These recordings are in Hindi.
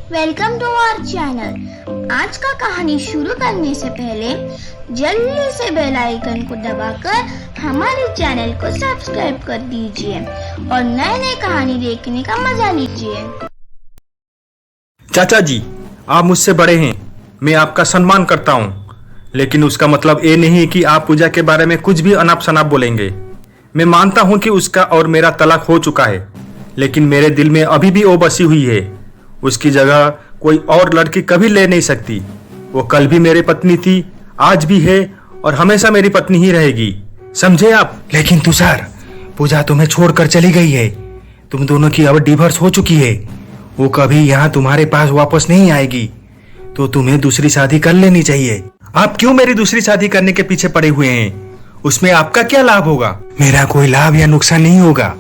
Welcome to our channel. आज का कहानी शुरू करने से पहले जल्दी से बेल आइकन को दबाकर हमारे चैनल को सब्सक्राइब कर दीजिए और नए नए कहानी देखने का मजा लीजिए। चाचा जी, आप मुझसे बड़े हैं, मैं आपका सम्मान करता हूँ, लेकिन उसका मतलब ये नहीं कि आप पूजा के बारे में कुछ भी अनाप शनाप बोलेंगे। मैं मानता हूँ कि उसका और मेरा तलाक हो चुका है, लेकिन मेरे दिल में अभी भी वो बसी हुई है। उसकी जगह कोई और लड़की कभी ले नहीं सकती। वो कल भी मेरी पत्नी थी, आज भी है और हमेशा मेरी पत्नी ही रहेगी, समझे आप? लेकिन तुषार, पूजा तुम्हें छोड़कर चली गई है। तुम दोनों की अब डिवोर्स हो चुकी है। वो कभी यहाँ तुम्हारे पास वापस नहीं आएगी, तो तुम्हें दूसरी शादी कर लेनी चाहिए। आप क्यों मेरी दूसरी शादी करने के पीछे पड़े हुए हैं? उसमें आपका क्या लाभ होगा? मेरा कोई लाभ या नुकसान नहीं होगा।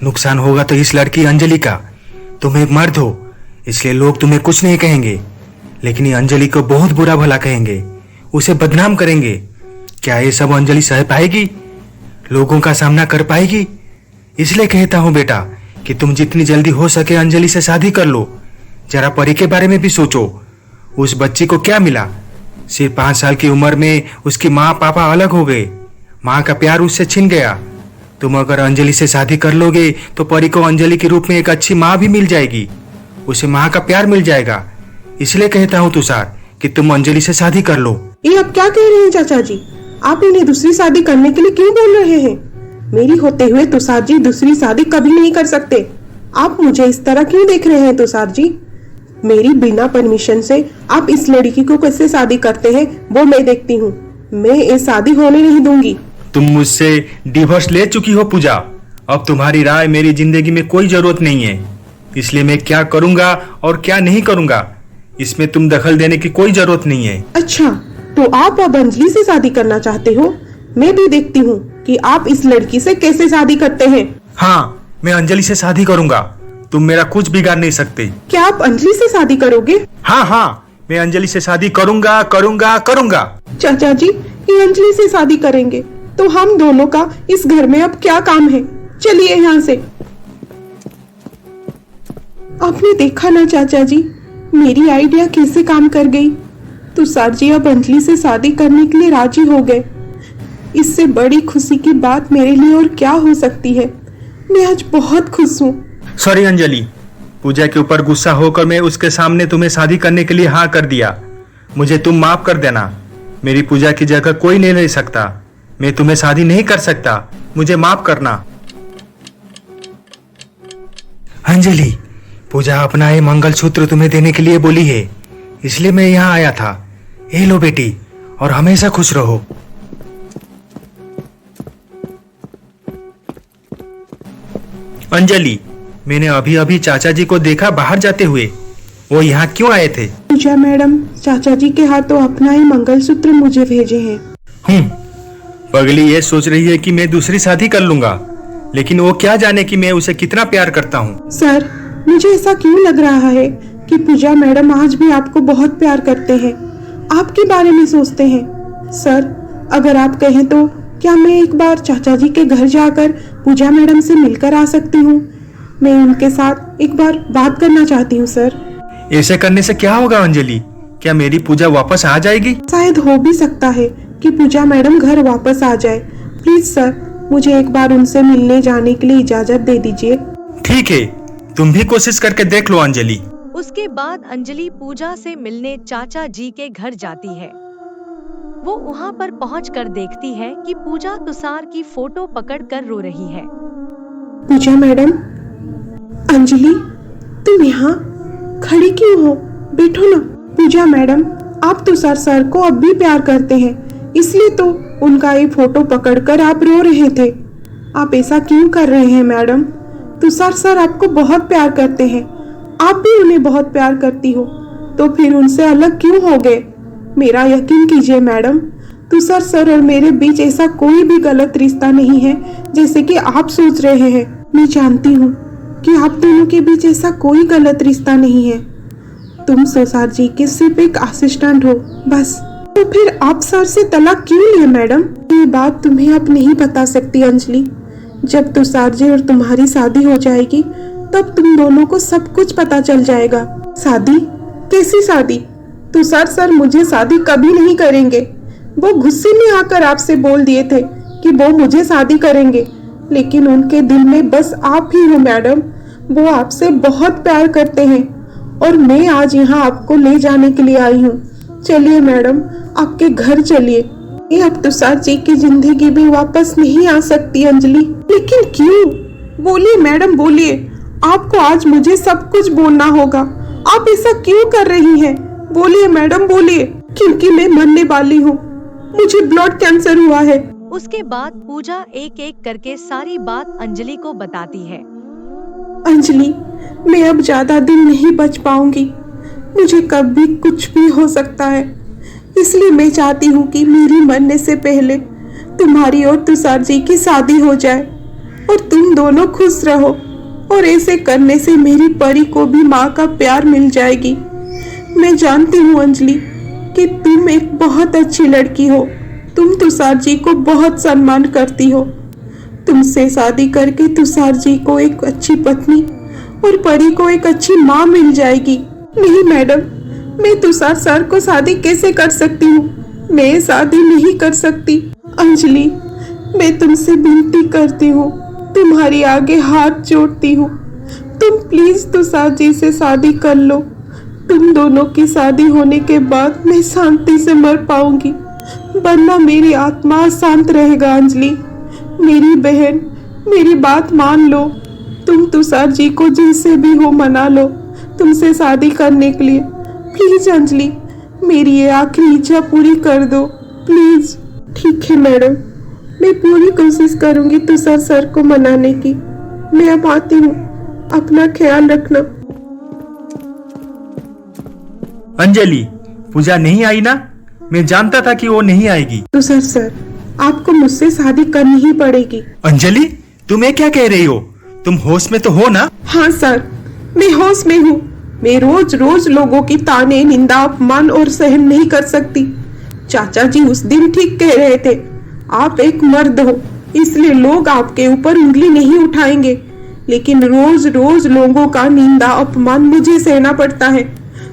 नुकसान होगा तो इस लड़की अंजलि का। तुम एक मर्द हो, इसलिए लोग तुम्हें कुछ नहीं कहेंगे, लेकिन ये अंजलि को बहुत बुरा भला कहेंगे, उसे बदनाम करेंगे। क्या ये सब अंजलि सह पाएगी? लोगों का सामना कर पाएगी? इसलिए कहता हूँ बेटा कि तुम जितनी जल्दी हो सके अंजलि से शादी कर लो। जरा परी के बारे में भी सोचो। उस बच्ची को क्या मिला? सिर्फ 5 साल की उम्र में उसकी माँ पापा अलग हो गए, माँ का प्यार उससे छिन गया। तुम अगर अंजलि से शादी कर लोगे तो परी को अंजलि के रूप में एक अच्छी माँ भी मिल जाएगी, उसे माँ का प्यार मिल जाएगा। इसलिए कहता हूँ तुषार कि तुम अंजलि से शादी कर लो। ये आप क्या कह रहे हैं चाचा जी? आप इन्हें दूसरी शादी करने के लिए क्यों बोल रहे हैं? मेरी होते हुए तुषार जी दूसरी शादी कभी नहीं कर सकते। आप मुझे इस तरह क्यों देख रहे हैं तुषार जी? मेरी बिना परमिशन से आप इस लड़की को कैसे शादी करते हैं वो मैं देखती हूँ। मैं ये शादी होने नहीं दूंगी। तुम मुझसे डिवोर्स ले चुकी हो पूजा। अब तुम्हारी राय मेरी जिंदगी में कोई जरूरत नहीं है, इसलिए मैं क्या करूंगा और क्या नहीं करूंगा इसमें तुम दखल देने की कोई जरूरत नहीं है। अच्छा, तो आप अब अंजलि से शादी करना चाहते हो? मैं भी देखती हूँ कि आप इस लड़की से कैसे शादी करते हैं। हाँ, मैं अंजलि से शादी करूंगा। तुम मेरा कुछ बिगाड़ नहीं सकते। क्या आप अंजलि से शादी करोगे? हाँ, मैं अंजलि से शादी करूंगा। चाचा जी, ये अंजलि से शादी करेंगे तो हम दोनों का इस घर में अब क्या काम है? चलिए यहाँ से। आपने देखा ना चाचा जी, मेरी आइडिया कैसे काम कर गई। तुषार जी अब अंजलि से शादी करने के लिए राजी हो गए। इससे बड़ी खुशी की बात मेरे लिए और क्या हो सकती है। मैं आज बहुत खुश हूँ। सॉरी अंजलि, पूजा के ऊपर गुस्सा होकर मैं उसके सामने तुम्हें शादी करने के लिए हाँ कर दिया। मुझे तुम माफ कर देना। मेरी पूजा की जगह कोई नहीं ले सकता। मैं तुम्हें शादी नहीं कर सकता, मुझे माफ करना। अंजलि, पूजा अपना ये मंगलसूत्र तुम्हें देने के लिए बोली है, इसलिए मैं यहाँ आया था। ये लो बेटी, और हमेशा खुश रहो। अंजलि, मैंने अभी अभी चाचा जी को देखा बाहर जाते हुए। वो यहाँ क्यों आए थे? पूजा मैडम चाचा जी के हाथों अपना ही मंगलसूत्र मुझे भेजे हैं। पगली ये सोच रही है कि मैं दूसरी शादी कर लूंगा, लेकिन वो क्या जाने कि मैं उसे कितना प्यार करता हूँ। सर, मुझे ऐसा क्यों लग रहा है कि पूजा मैडम आज भी आपको बहुत प्यार करते हैं, आपके बारे में सोचते हैं। सर, अगर आप कहें तो क्या मैं एक बार चाचा जी के घर जाकर पूजा मैडम से मिलकर आ सकती हूँ? मैं उनके साथ एक बार बात करना चाहती हूँ सर। ऐसे करने से क्या होगा अंजलि? क्या मेरी पूजा वापस आ जाएगी? शायद हो भी सकता है कि पूजा मैडम घर वापस आ जाए। प्लीज सर, मुझे एक बार उनसे मिलने जाने के लिए इजाजत दे दीजिए। ठीक है, तुम भी कोशिश करके देख लो अंजलि। उसके बाद अंजलि पूजा से मिलने चाचा जी के घर जाती है। वो वहाँ पर पहुंचकर देखती है कि पूजा तुषार की फोटो पकड़कर रो रही है। पूजा मैडम, अंजलि, तुम यहाँ खड़ी क्यों हो? बैठो ना। पूजा मैडम, आप तुषार सर को अब भी प्यार करते हैं, इसलिए तो उनका ये फोटो पकड़कर आप रो रहे थे। आप ऐसा क्यों कर रहे हैं मैडम? तुषार सर आपको बहुत प्यार करते हैं, आप भी उन्हें बहुत प्यार करती हो, तो फिर उनसे अलग क्यों हो गए? मेरा यकीन कीजिए मैडम, तुषार सर और मेरे बीच ऐसा कोई भी गलत रिश्ता नहीं है जैसे कि आप सोच रहे हैं। मैं जानती हूँ कि आप दोनों के बीच ऐसा कोई गलत रिश्ता नहीं है। तुम तुषार जी के सिर्फ एक असिस्टेंट हो, बस। तो फिर आप सर से तलाक क्यों लिए मैडम? ये बात तुम्हें अब नहीं बता सकती अंजलि। जब तुषार जी और तुम्हारी शादी हो जाएगी तब तुम दोनों को सब कुछ पता चल जाएगा। शादी? कैसी शादी? तुषार सर मुझे शादी कभी नहीं करेंगे। वो गुस्से में आकर आपसे बोल दिए थे कि वो मुझे शादी करेंगे, लेकिन उनके दिल में बस आप ही हो मैडम। वो आपसे बहुत प्यार करते हैं और मैं आज यहाँ आपको ले जाने के लिए आई हूँ। चलिए मैडम, आपके घर चलिए। ये अब तुषार जी की जिंदगी भी वापस नहीं आ सकती अंजलि। लेकिन क्यों? बोलिए मैडम, बोलिए। आपको आज मुझे सब कुछ बोलना होगा। आप ऐसा क्यों कर रही हैं? बोलिए मैडम, बोलिए। क्योंकि मैं मरने वाली हूँ, मुझे ब्लड कैंसर हुआ है। उसके बाद पूजा एक एक करके सारी बात अंजलि को बताती है। अंजलि, मैं अब ज्यादा दिन नहीं बच पाऊंगी। मुझे कभी कुछ भी हो सकता है, इसलिए मैं चाहती हूँ कि मेरी मरने से पहले तुम्हारी और तुषार जी की शादी हो जाए और तुम दोनों खुश रहो। और ऐसे करने से मेरी परी को भी माँ का प्यार मिल जाएगी। मैं जानती हूँ अंजलि कि तुम एक बहुत अच्छी लड़की हो। तुम तुषार जी को बहुत सम्मान करती हो। तुमसे शादी करके तुषार जी को एक अच्छी पत्नी और परी को एक अच्छी माँ मिल जाएगी। नहीं मैडम, मैं तुषार सर को शादी कैसे कर सकती हूँ? मैं शादी नहीं कर सकती। अंजलि, मैं तुमसे विनती करती हूँ, तुम्हारी आगे हाथ जोड़ती हूँ, तुम प्लीज तुषार जी से शादी कर लो। तुम दोनों की शादी होने के बाद मैं शांति से मर पाऊंगी, वरना मेरी आत्मा शांत रहेगा। अंजलि, मेरी बहन, मेरी बात मान लो। तुम तुषार जी को जैसे भी हो मना लो तुमसे शादी करने के लिए। प्लीज अंजलि, मेरी ये आखिरी इच्छा पूरी कर दो प्लीज। ठीक है मैडम, मैं पूरी कोशिश करूंगी तुषार सर को मनाने की। मैं अब आती हूँ, अपना ख्याल रखना। अंजलि, पूजा नहीं आई ना? मैं जानता था कि वो नहीं आएगी। तुषार सर, आपको मुझसे शादी करनी ही पड़ेगी। अंजलि, तुम ये क्या कह रही हो? तुम होश में तो हो ना? हाँ सर, मैं होश में हूँ। मैं रोज रोज लोगों की ताने, निंदा, अपमान और सहन नहीं कर सकती। चाचा जी उस दिन ठीक कह रहे थे, आप एक मर्द हो इसलिए लोग आपके ऊपर उंगली नहीं उठाएंगे, लेकिन रोज रोज लोगों का निंदा, अपमान मुझे सहना पड़ता है।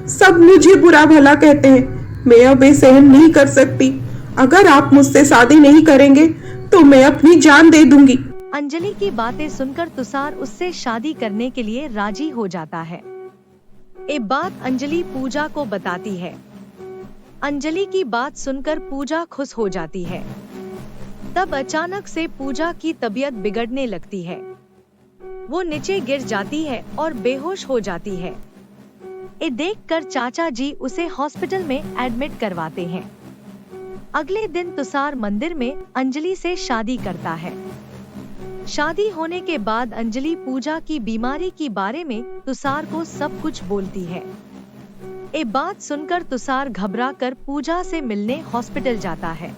सब मुझे बुरा भला कहते हैं। मैं अब ये सहन नहीं कर सकती। अगर आप मुझसे शादी नहीं करेंगे तो मैं अपनी जान दे दूंगी। अंजलि की बातें सुनकर तुषार उससे शादी करने के लिए राजी हो जाता है। ये बात अंजलि पूजा को बताती है। अंजलि की बात सुनकर पूजा खुश हो जाती है। तब अचानक से पूजा की तबीयत बिगड़ने लगती है। वो नीचे गिर जाती है और बेहोश हो जाती है। ये देखकर चाचा जी उसे हॉस्पिटल में एडमिट करवाते हैं। अगले दिन तुषार मंदिर में अंजलि से शादी करता है। शादी होने के बाद अंजलि पूजा की बीमारी के बारे में तुषार को सब कुछ बोलती है। ये बात सुनकर तुषार घबरा कर पूजा से मिलने हॉस्पिटल जाता है।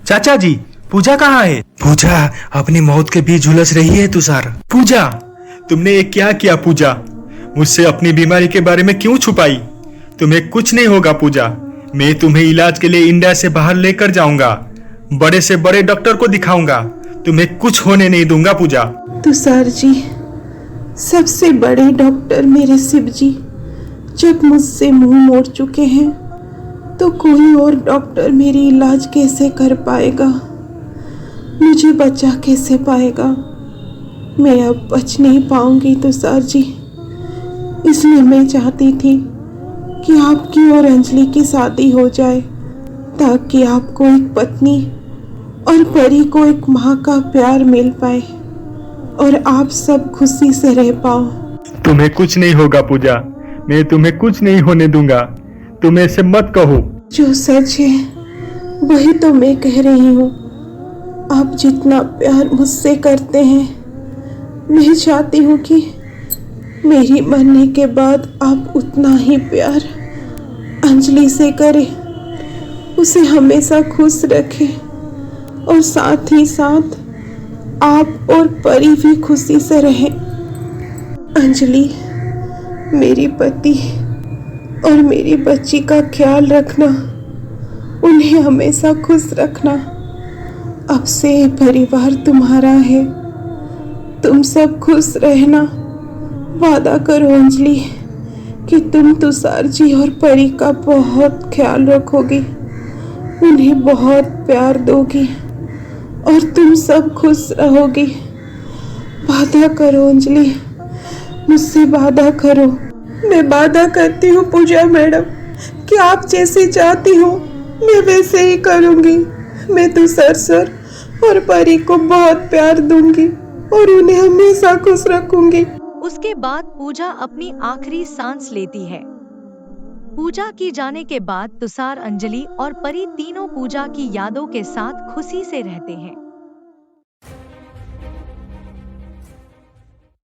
चाचा जी, पूजा कहाँ है? पूजा अपनी मौत के बीच झुलस रही है तुषार। पूजा, तुमने ये क्या किया? पूजा, मुझसे अपनी बीमारी के बारे में क्यों छुपाई? तुम्हें कुछ नहीं होगा पूजा। मैं तुम्हें इलाज के लिए इंडिया से बाहर लेकर जाऊंगा, बड़े से बड़े डॉक्टर को दिखाऊंगा। तुम्हें कुछ होने नहीं दूंगा पूजा। तुषार जी, सबसे बड़े डॉक्टर मेरे शिव जी जब मुझसे मुंह मोड़ चुके हैं तो कोई और डॉक्टर मेरी इलाज कैसे कर पाएगा? मुझे बचा कैसे पाएगा? मैं अब बच नहीं पाऊंगी तुषार जी। इसलिए मैं चाहती थी कि आपकी और अंजलि की शादी हो जाए, ताकि आपको एक पत्नी और परी को एक माँ का प्यार मिल पाए और आप सब खुशी से रह पाओ। तुम्हें कुछ नहीं होगा पूजा, मैं तुम्हें कुछ नहीं होने दूंगा। तुम ऐसे मत कहो। जो सच है वही तो मैं कह रही हूँ। आप जितना प्यार मुझसे करते हैं, मैं चाहती हूँ कि मेरी मरने के बाद आप उतना ही प्यार अंजलि से करें, उसे हमेशा खुश रखें और साथ ही साथ आप और परी भी खुशी से रहें। अंजलि, मेरी पति और मेरी बच्ची का ख्याल रखना, उन्हें हमेशा खुश रखना। अब से ये परिवार तुम्हारा है, तुम सब खुश रहना। वादा करो अंजलि कि तुम तुषार जी और परी का बहुत ख्याल रखोगी, उन्हें बहुत प्यार दोगी और तुम सब खुश रहोगी। वादा करो अंजलि, मुझसे वादा करो। मैं वादा करती हूँ पूजा मैडम कि आप जैसे चाहती हो मैं वैसे ही करूँगी। मैं तुषार सर और परी को बहुत प्यार दूंगी और उन्हें हमेशा खुश रखूंगी। उसके बाद पूजा अपनी आखिरी सांस लेती है। पूजा की जाने के बाद तुषार, अंजलि और परी तीनों पूजा की यादों के साथ खुशी से रहते हैं।